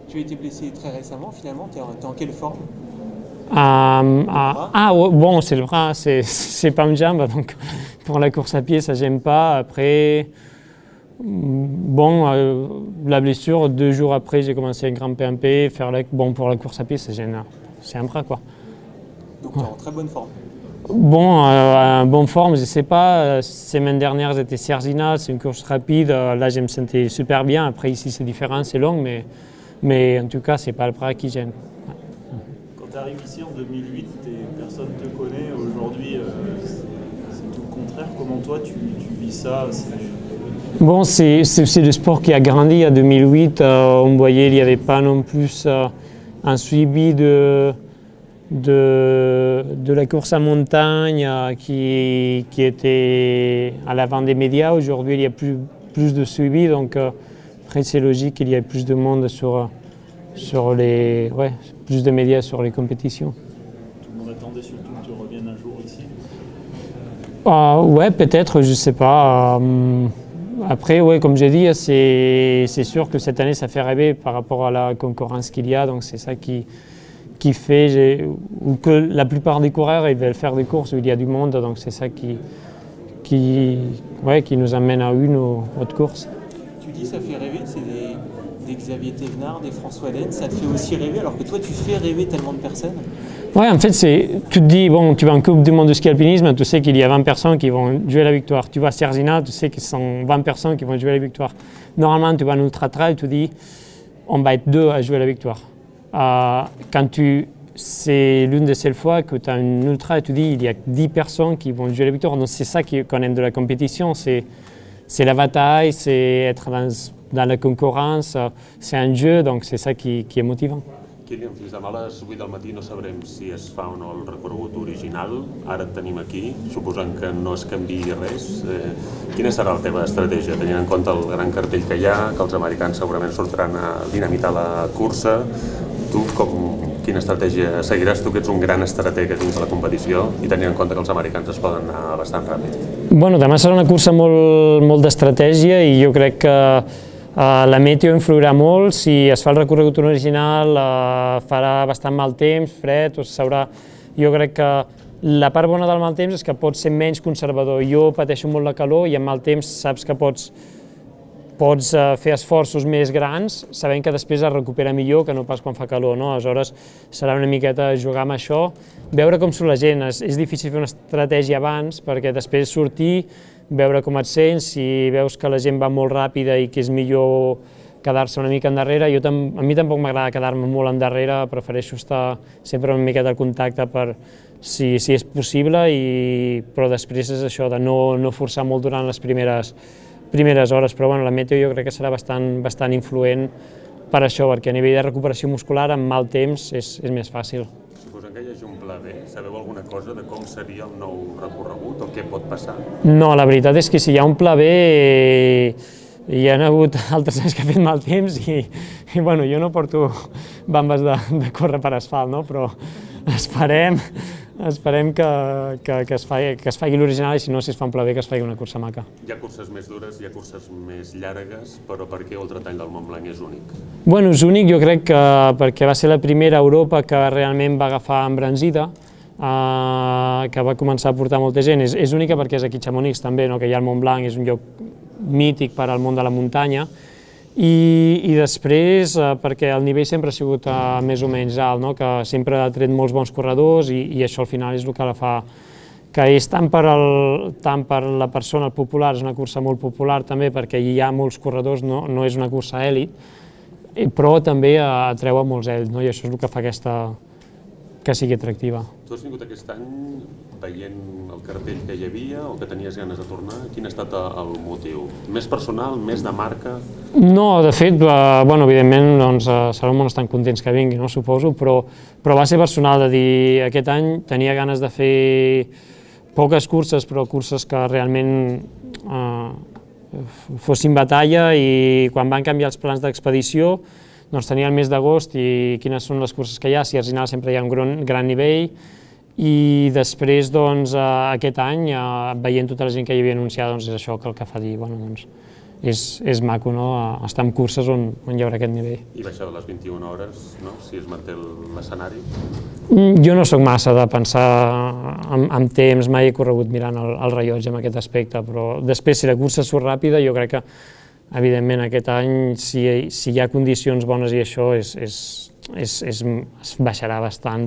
Tu as été blessé très récemment, finalement, tu es en quelle forme? Bon, c'est le bras, c'est pas une jambe, donc pour la course à pied, ça j'aime pas. Après, bon, la blessure, 2 jours après, j'ai commencé à grimper un peu, bon, pour la course à pied, ça gêne, c'est un bras, quoi. Donc tu es en très bonne forme. Bon, en bonne forme, je sais pas. Semaine dernière, j'étais Sierzina, c'est une course rapide. Là, je me sentais super bien. Après, ici, c'est différent, c'est long, mais en tout cas, c'est pas le bras qui gêne. Quand tu arrives ici en 2008, personne ne te connaît. Aujourd'hui, c'est tout le contraire. Comment toi, tu vis ça? Bon, c'est aussi le sport qui a grandi en 2008. On voyait qu'il n'y avait pas non plus un suivi de la course à montagne qui était à l'avant des médias. Aujourd'hui, il y a plus de suivi, donc après c'est logique qu'il y ait plus de monde plus de médias sur les compétitions. Tout le monde attendait surtout que tu reviennes un jour ici. Ouais, peut-être, je sais pas. Après, ouais, comme j'ai dit, c'est sûr que cette année ça fait rêver par rapport à la concurrence qu'il y a, donc c'est ça qui fait que la plupart des coureurs ils veulent faire des courses où il y a du monde, donc c'est ça qui nous amène à une ou autre course. Tu dis ça fait rêver, c'est des Xavier Thévenard, des François Denne, ça te fait aussi rêver alors que toi tu fais rêver tellement de personnes? Ouais, en fait, tu te dis, bon, tu vas en Coupe du Monde de ski alpinisme, tu sais qu'il y a 20 personnes qui vont jouer la victoire. Tu vas à Sierzina, tu sais que ce sont 20 personnes qui vont jouer la victoire. Normalement, tu vas en ultra trail, tu dis, on va être 2 à jouer la victoire. C'est l'une des seules fois que tu as une ultra et tu dis il y a 10 personnes qui vont jouer la victoire. Donc c'est ça qu'on aime de la compétition, c'est la bataille, c'est être dans la concurrence, c'est un jeu, donc c'est ça qui est motivant. Kilian, fins demà a les 8 del matí no sabrem si es fa o no el recorregut original. Ara et tenim aquí, suposant que no es canviï res. Quina serà la teva estratègia, tenint en compte el gran cartell que hi ha, que els americans segurament sortiran a dinamitar la cursa? Tu, quina estratègia seguiràs? Tu que ets un gran estratega dins de la competició i tenint en compte que els americans es poden anar bastant ràpid. Bueno, demà serà una cursa molt d'estratègia i jo crec que la meteo influirà molt. Si es fa el recorregut original farà bastant mal temps, fred, jo crec que la part bona del mal temps és que pots ser menys conservador. Jo pateixo molt la calor i amb mal temps saps que pots fer esforços més grans sabent que després es recupera millor que no pas quan fa calor, no? Aleshores serà una miqueta jugar amb això, veure com surt la gent. És difícil fer una estratègia abans perquè després sortir, veure com et sents, si veus que la gent va molt ràpida i que és millor quedar-se una mica endarrere. A mi tampoc m'agrada quedar-me molt endarrere, prefereixo estar sempre una miqueta al contacte per si és possible, però després és això de no forçar molt durant les primeres hores, però bueno, la meteo jo crec que serà bastant influent per això, perquè a nivell de recuperació muscular amb mal temps és més fàcil. Suposant que hi hagi un pla B, sabeu alguna cosa de com seria el nou recorregut o què pot passar? No, la veritat és que si hi ha un pla B hi ha hagut altres anys que ha fet mal temps i bueno, jo no porto bambes de córrer per asfalt, no? Però esperem que es faci l'original i si no, si es fa un pla B, que es faci una cursa maca. Hi ha curses més dures, hi ha curses més llargues, però per què el Ultratall del Montblanc és únic? Bueno, és únic jo crec que perquè va ser la primera a Europa que realment va agafar embranzida, que va començar a portar molta gent. És única perquè és aquí a Chamonix també, que hi ha el Montblanc, és un lloc mític per al món de la muntanya, i després perquè el nivell sempre ha sigut més o menys alt, que sempre ha tret molts bons corredors i això al final és el que la fa, que és tant per la persona popular, és una cursa molt popular també perquè hi ha molts corredors, no és una cursa èlit, però també atreu a molts ells, i això és el que fa que sigui atractiva. Tu has vingut aquest any veient el cartell que hi havia o que tenies ganes de tornar? Quin ha estat el motiu? Més personal, més de marca? No, de fet, evidentment seran molt estan contents que vingui, suposo, però va ser personal de dir aquest any tenia ganes de fer poques curses, però curses que realment fossin batalla, i quan van canviar els plans d'expedició tenia el mes d'agost i quines són les curses que hi ha. A Sierzinal sempre hi ha un gran nivell i després aquest any, veient tota la gent que hi havia anunciada, és això que el que fa dir, és maco, no? Estar en curses on hi haurà aquest nivell. I baixar de les 21 hores, no? Si es manté l'escenari? Jo no sóc massa de pensar en temps, mai he corregut mirant el rellotge en aquest aspecte, però després si la cursa surt ràpida jo crec que evidentment aquest any si hi ha condicions bones i això es baixarà bastant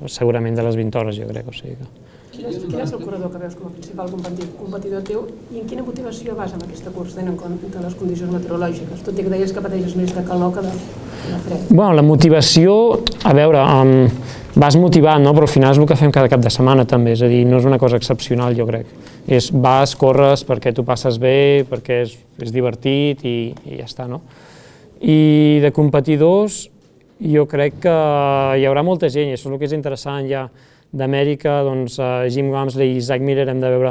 segurament de les 20 hores jo crec, o sigui que... Quin és el corredor que veus com a principal competidor teu i en quina motivació vas amb aquesta cursa tenint en compte les condicions meteorològiques, tot i que deies que pateixes més de calor que de fred? Bueno, la motivació, a veure, vas motivat, no? Però al final és el que fem cada cap de setmana també, és a dir, no és una cosa excepcional jo crec, vas, corres perquè t'ho passes bé, perquè és divertit i ja està, no? I de competidors jo crec que hi haurà molta gent i això és el que és interessant ja d'Amèrica, doncs Jim Walmsley i Zach Miller hem de veure,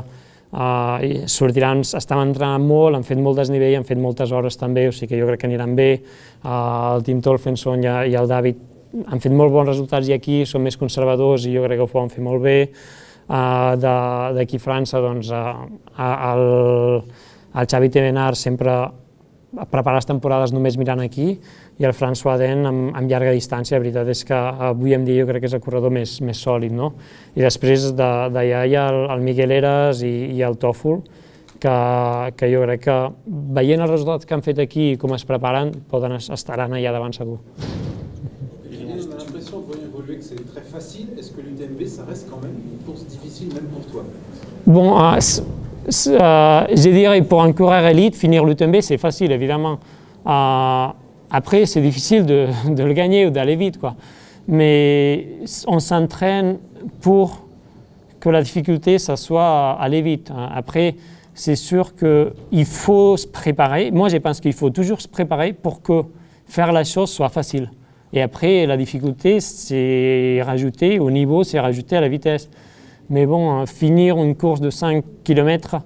sortiran, estan entrenant molt, han fet molt desnivell, han fet moltes hores també, o sigui que jo crec que aniran bé, el Tim Tolfenson i el David han fet molt bons resultats i aquí són més conservadors i jo crec que ho poden fer molt bé, d'aquí a França, doncs el Xavi Thévenard sempre prepara les temporades només mirant aquí i el François Den amb llarga distància, la veritat és que avui en dia jo crec que és el corredor més sòlid, no? I després d'allà hi ha el Miguel Eras i el Toffol, que jo crec que veient els resultats que han fet aquí i com es preparen, estaran allà davant segur. On a l'impression de voir évoluer que c'est très facile. Est-ce que l'UTMB, ça reste quand même une course difficile, même pour toi? Bon, je dirais pour un coureur élite, finir l'UTMB, c'est facile, évidemment. Après, c'est difficile de le gagner ou d'aller vite, quoi. Mais on s'entraîne pour que la difficulté, ça soit aller vite. Après, c'est sûr qu'il faut se préparer. Moi, je pense qu'il faut toujours se préparer pour que faire la chose soit facile. Et après, la difficulté, c'est rajouter au niveau, c'est rajouter à la vitesse. Mais bon, finir une course de 5 km,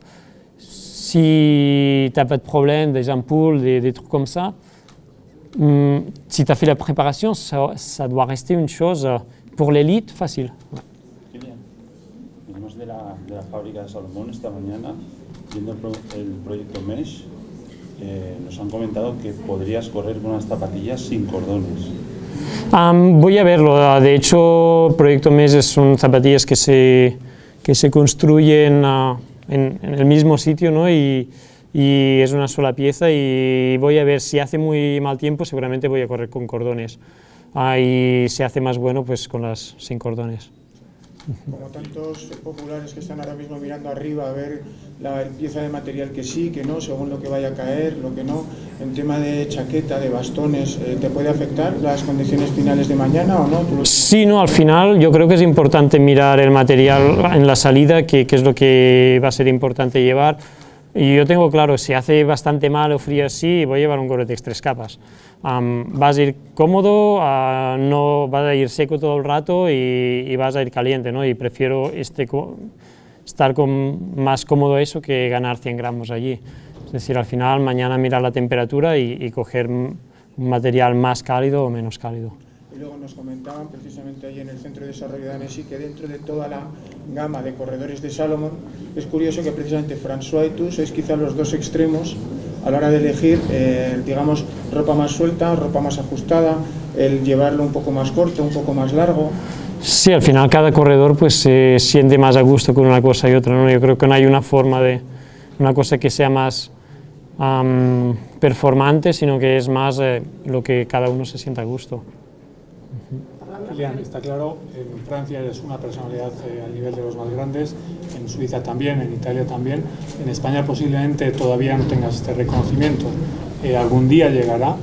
si tu n'as pas de problème, des ampoules, des trucs comme ça, si tu as fait la préparation, ça doit rester une chose pour l'élite facile. Bien. Venimos de la fábrica de Salomón esta mañana, viendo el proyecto Mesh, nos han comentado que podrías correr con unas zapatillas sin cordones. Voy a verlo. De hecho, el proyecto MES son zapatillas que se construyen en el mismo sitio, ¿no? Y es una sola pieza y voy a ver si hace muy mal tiempo, seguramente voy a correr con cordones. Y si hace más bueno, pues con las sin cordones. Como tantos populares que están ahora mismo mirando arriba a ver la pieza de material que sí, que no, según lo que vaya a caer, lo que no, en tema de chaqueta, de bastones, ¿te puede afectar las condiciones finales de mañana o no? Sí, no, al final yo creo que es importante mirar el material en la salida, que es lo que va a ser importante llevar. Y yo tengo claro, si hace bastante mal o frío así, voy a llevar un Gore-Tex 3 capas. Vas a ir cómodo, no vas a ir seco todo el rato y vas a ir caliente, ¿no? Y prefiero estar más cómodo eso que ganar 100 gramos allí. Es decir, al final mañana mirar la temperatura y coger un material más cálido o menos cálido. Y luego nos comentaban precisamente ahí en el Centro de Desarrollo de Annecy que dentro de toda la gama de corredores de Salomon es curioso que precisamente François y tú sois quizá los dos extremos a la hora de elegir, digamos, ropa más suelta, ropa más ajustada, el llevarlo un poco más corto, un poco más largo. Sí, al final cada corredor pues se siente más a gusto con una cosa y otra, ¿no? Yo creo que no hay una forma de, una cosa que sea más performante, sino que es más lo que cada uno se sienta a gusto. Kilian, está claro, en Francia eres una personalidad al nivel de los más grandes, en Suiza también, en Italia también, en España posiblemente todavía no tengas este reconocimiento. ¿Algún día llegará?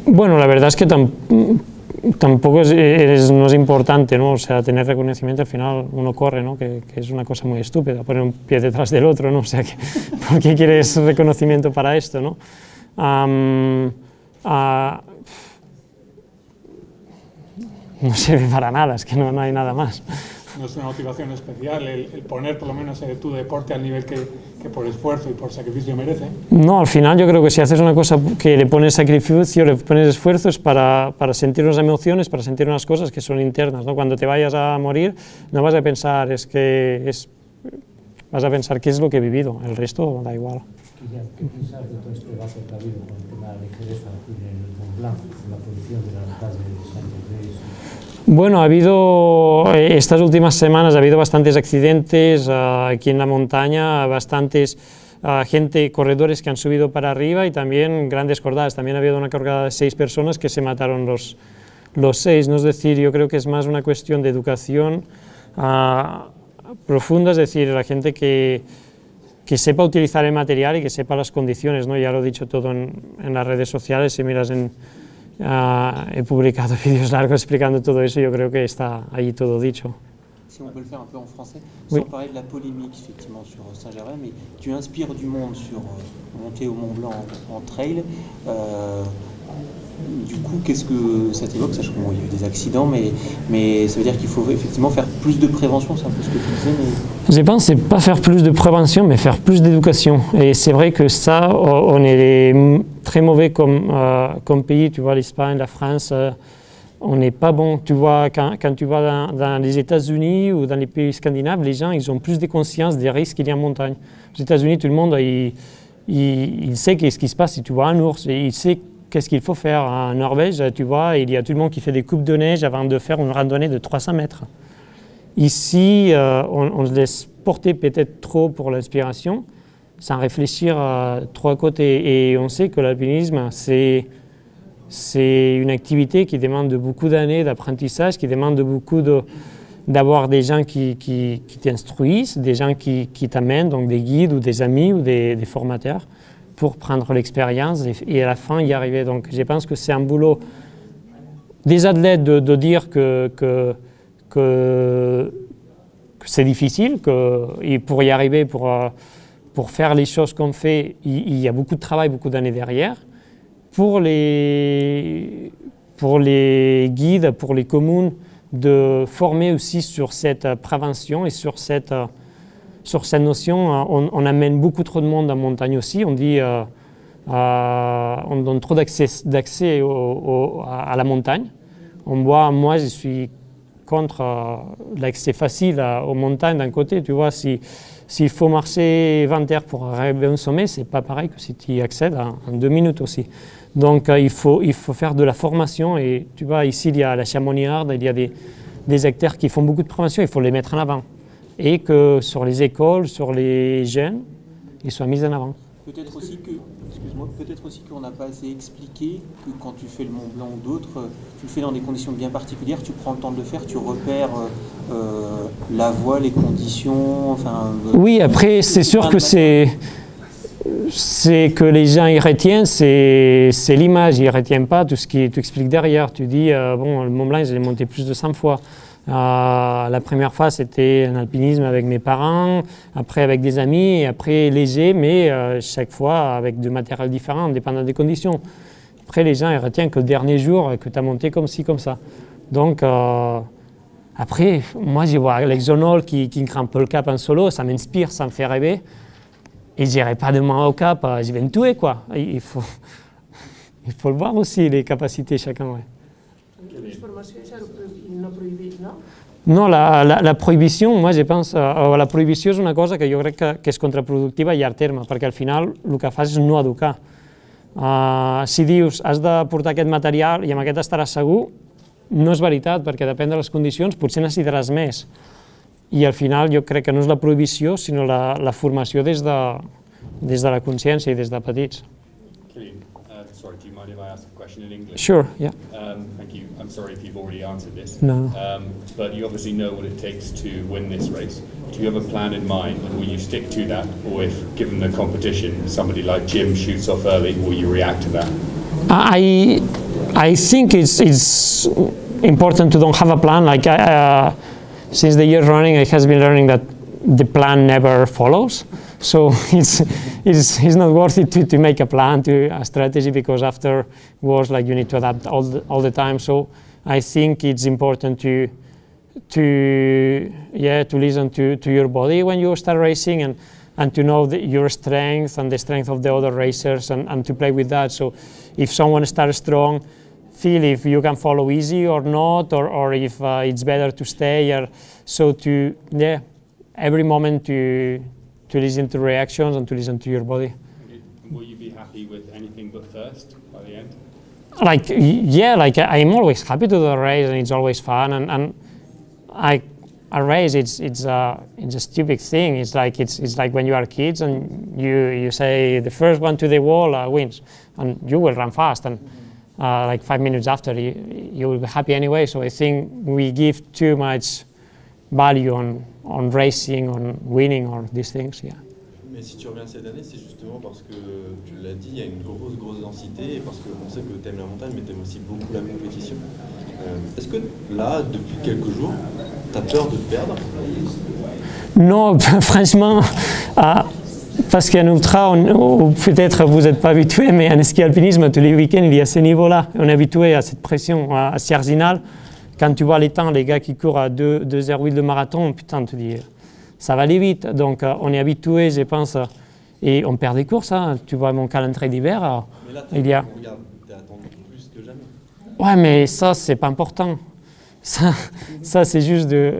Bueno, la verdad es que tampoco no es importante, ¿no? O sea, tener reconocimiento al final uno corre, ¿no? Que es una cosa muy estúpida, poner un pie detrás del otro, ¿no? O sea, ¿por qué quieres reconocimiento para esto, no? No sirve para nada, es que no hay nada más. No es una motivación especial el poner por lo menos tu deporte al nivel que por esfuerzo y por sacrificio merece. No, al final yo creo que si haces una cosa que le pones sacrificio, le pones esfuerzo, es para sentir unas emociones, para sentir unas cosas que son internas, ¿no? Cuando te vayas a morir no vas a pensar, vas a pensar qué es lo que he vivido, el resto da igual. ¿Qué piensas de todo este debate que ha habido con el tema de la ligereza en el Mont Blanc, la posición de la alcalde de Saint-Gervais? Bueno, ha habido, estas últimas semanas ha habido bastantes accidentes aquí en la montaña, bastantes gente, corredores que han subido para arriba y también grandes cordadas. También ha habido una cargada de 6 personas que se mataron los 6, ¿no? Es decir, yo creo que es más una cuestión de educación profunda, es decir, la gente que sepa utilizar el material y que sepa las condiciones, ¿no? Ya lo he dicho todo en las redes sociales, si miras he publicado vídeos largos explicando todo eso, yo creo que está ahí todo dicho. Si on peut le faire un peu en français, Oui. sans parler de la polémique effectivement sur Saint-Gervais, mais tu inspires du monde sur monter au Mont Blanc en trail. Du coup, qu'est-ce que ça t'évoque? Sachant qu'il y a eu des accidents, mais ça veut dire qu'il faut effectivement faire plus de prévention, c'est un peu ce que tu disais. Mais... Je pense que c'est pas faire plus de prévention, mais faire plus d'éducation. Et c'est vrai que ça, on est très mauvais comme pays, tu vois, l'Espagne, la France, on n'est pas bon. Tu vois, quand tu vas dans les États-Unis ou dans les pays scandinaves, les gens, ils ont plus de conscience des risques qu'il y a en montagne. Aux États-Unis, tout le monde, il sait qu'est-ce qui se passe si tu vois un ours, et il sait qu'est-ce qu'il faut faire. En Norvège, tu vois, il y a tout le monde qui fait des coupes de neige avant de faire une randonnée de 300 mètres. Ici, on se laisse porter peut-être trop pour l'inspiration, sans réfléchir trop à côté. Et on sait que l'alpinisme, c'est une activité qui demande beaucoup d'années d'apprentissage, qui demande beaucoup d'avoir des gens qui t'instruisent, des gens qui t'amènent, donc des guides ou des amis ou des formateurs, pour prendre l'expérience et à la fin y arriver. Donc je pense que c'est un boulot des athlètes de dire que c'est difficile, et pour y arriver, pour faire les choses qu'on fait, il y a beaucoup de travail, beaucoup d'années derrière. Pour les guides, pour les communes, de former aussi sur cette prévention et sur cette notion. On amène beaucoup trop de monde en montagne aussi. On dit, on donne trop d'accès à la montagne. Moi, je suis contre l'accès facile aux montagnes d'un côté. Tu vois, s'il faut marcher 20 heures pour arriver au sommet, c'est pas pareil que si tu y accèdes en 2 minutes aussi. Donc il faut faire de la formation, et tu vois, ici il y a la Chamonix-Ard, il y a des acteurs qui font beaucoup de prévention, il faut les mettre en avant. Et que sur les écoles, sur les jeunes, ils soient mis en avant. Peut-être aussi qu'on n'a pas assez expliqué que quand tu fais le Mont Blanc ou d'autres, tu le fais dans des conditions bien particulières, tu prends le temps de le faire, tu repères la voie, les conditions, enfin... Oui, après c'est sûr que c'est que les gens y retiennent, c'est l'image, ils ne retiennent pas tout ce qui t'explique derrière. Tu dis, bon, le Mont Blanc, je l'ai monté plus de 100 fois. La première fois, c'était un alpinisme avec mes parents, après avec des amis, et après léger, mais chaque fois avec du matériel différent, dépendant des conditions. Après, les gens ils retiennent que le dernier jour, que tu as monté comme ci, comme ça. Donc, après, moi, je vois Alex Honnold qui grimpe le cap en solo, ça m'inspire, ça me fait rêver. Et je n'irai pas demain au cap, je vais me tuer, quoi. Il faut le voir aussi, les capacités chacun. Ouais. No, la prohibició, moi, je pense, la prohibició és una cosa que jo crec que és contraproductiva a llarg terme, perquè al final el que fas és no educar. Si dius has de portar aquest material i amb aquest estaràs segur, no és veritat, perquè depèn de les condicions, potser necessitaràs més. I al final jo crec que no és la prohibició, sinó la formació des de la consciència i des de petits. Sorry, do you mind if I ask a question in English? Sure, yeah. Thank you. I'm sorry if you've already answered this. No. But you obviously know what it takes to win this race. Do you have a plan in mind, and will you stick to that? Or if, given the competition, somebody like Jim shoots off early, will you react to that? I think it's important to don't have a plan. Like since the year running, I has been learning that the plan never follows. So it's not worth it to make a plan, a strategy, because afterwards, like, you need to adapt all the time. So I think it's important to listen to your body when you start racing, and to know your strength and the strength of the other racers, and to play with that. So if someone starts strong, feel if you can follow easy or not, or if it's better to stay. So every moment to listen to reactions and to listen to your body. Will you be happy with anything but first by the end? Like, yeah, like I'm always happy to do a race, and it's always fun. And a race, it's a stupid thing. It's like when you are kids and you say the first one to the wall wins, and you will run fast, and like 5 minutes after you will be happy anyway. So I think we give too much value on racing, on winning, or these things. Yeah. Mais si tu reviens cette année, c'est justement parce que, tu l'as dit, il y a une grosse densité, et parce qu'on sait que tu aimes la montagne, mais tu aimes aussi beaucoup la compétition. Est-ce que là, depuis quelques jours, tu as peur de te perdre? Non, franchement, parce qu'en ultra, ou peut-être vous n'êtes pas habitué, mais en ski alpinisme, tous les week-ends, il y a ce niveau-là. On est habitué à cette pression, à Sierzinal. Quand tu vois les temps, les gars qui courent à 2h08 de marathon, putain, tu dis, ça va aller vite. Donc on est habitué, je pense, et on perd des courses. Hein. Tu vois mon calendrier d'hiver, il y a... Regarde, tu es attendu plus que jamais. Ouais, mais ça, c'est pas important. Ça c'est juste de...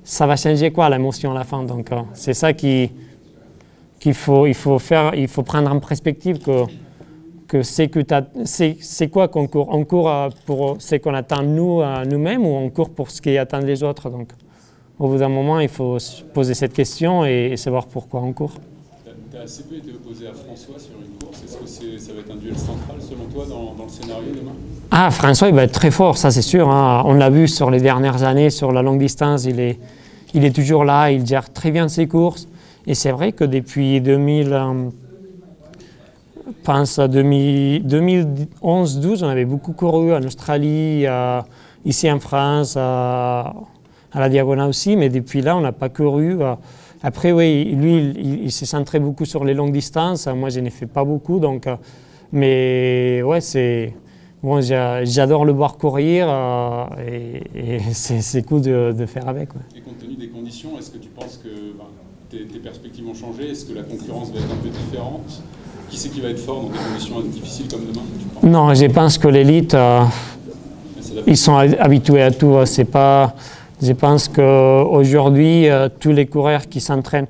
Ça va changer quoi, l'émotion à la fin. Donc c'est ça qu'il faut faire, il faut prendre en perspective que c'est quoi qu'on court. On court pour ce qu'on attend nous-mêmes, ou on court pour ce qui attend les autres. Donc au bout d'un moment, il faut se poser cette question et savoir pourquoi on court. Tu as assez peu été opposé à François sur une course. Est-ce que ça va être un duel central selon toi dans le scénario demain? Ah, François, il va être très fort, ça c'est sûr. Hein. On l'a vu sur les dernières années, sur la longue distance, il est toujours là, il gère très bien ses courses. Et c'est vrai que depuis 2011-12, on avait beaucoup couru en Australie, ici en France, à la Diagonale aussi, mais depuis là, on n'a pas couru. Après, oui, lui, il s'est centré beaucoup sur les longues distances. Moi, je n'ai fait pas beaucoup, donc... mais ouais, c'est... Bon, j'adore le voir courir et c'est cool de faire avec. Ouais. Et compte tenu des conditions, est-ce que tu penses que tes perspectives ont changé? Est-ce que la concurrence va être un peu différente? Qui c'est qui va être fort dans des conditions difficiles comme demain, tu penses? Non, je pense que l'élite, ils sont habitués à tout. C'est pas... Je pense qu'aujourd'hui, tous les coureurs qui s'entraînent,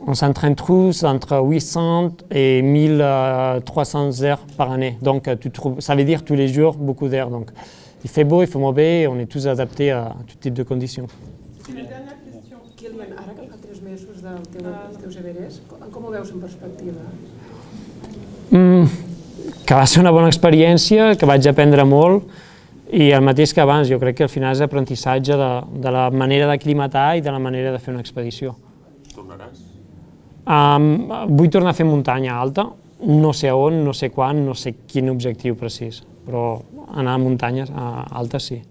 on s'entraîne tous entre 800 et 1300 heures par année. Donc, ça veut dire tous les jours beaucoup d'heures. Donc, il fait beau, il fait mauvais, on est tous adaptés à tout type de conditions. Una dernière question. Kilian, ara que fa 3 mesos dels teus Everest, com ho veus en perspectiva? Que va ser una bona experiència, que vaig aprendre molt, i el mateix que abans, jo crec que al final és aprenentatge de la manera d'aclimatar i de la manera de fer una expedició. Tornaràs? Vull tornar a fer muntanya alta, no sé on, no sé quan, no sé quin objectiu precís, però anar a muntanyes altes sí.